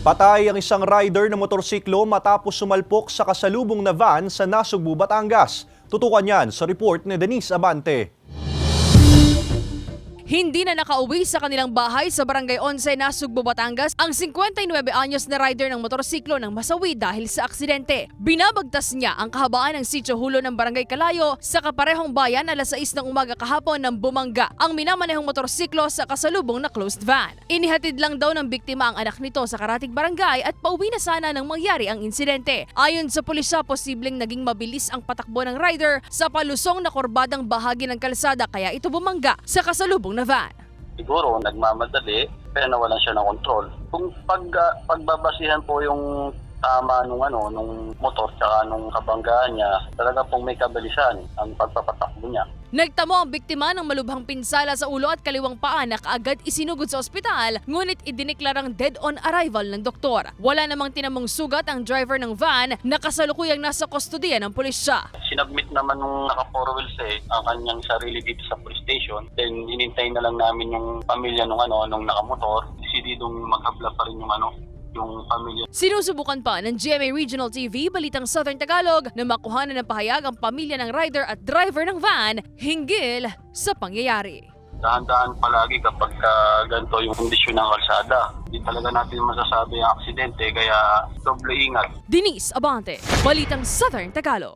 Patay ang isang rider ng motorsiklo matapos sumalpok sa kasalubong na van sa Nasugbu, Batangas. Tutukan yan sa report ni Denise Abante. Hindi na nakauwi sa kanilang bahay sa Barangay 11, Nasugbu, Batangas ang 59 anyos na rider ng motorsiklo ng masawi dahil sa aksidente. Binabagtas niya ang kahabaan ng Sitio Hulo ng Barangay Calayo sa kaparehong bayan alas 6 ng umaga kahapon nang bumangga ang minamanehong motorsiklo sa kasalubong na closed van. Inihatid lang daw ng biktima ang anak nito sa karatig barangay at pauwi na sana nang mangyari ang insidente. Ayon sa pulisya, posibleng naging mabilis ang patakbo ng rider sa palusong na kurbadang bahagi ng kalsada kaya ito bumangga sa kasalubong na van. Siguro nagmamadali pero nawalan siya ng kontrol. Kung pagbabasihan po yung tama nung motor tsaka nung kabanggaan niya, talaga pong may kabalisan ang pagpapatakbo niya. Nagtamo ang biktima ng malubhang pinsala sa ulo at kaliwang paa na kaagad isinugod sa ospital, ngunit idineklarang dead on arrival ng doktor. Wala namang tinamong sugat ang driver ng van na kasalukuyang nasa kustodiya ng pulisya. Sinubmit naman nung naka-4 wheels ang kanyang sarili dito sa police station. Then hinintay na lang namin yung pamilya nung nakamotor. Decididong maghabla pa rin yung pamilya. Sinusubukan pa ng GMA Regional TV, Balitang Southern Tagalog, na makuhanan ng pahayag ang pamilya ng rider at driver ng van hinggil sa pangyayari. Dahan-dahan palagi kapag ganito yung kondisyon ng kalsada. Hindi talaga natin masasabi ang aksidente kaya doble ingat. Denise Abante, Balitang Southern Tagalog.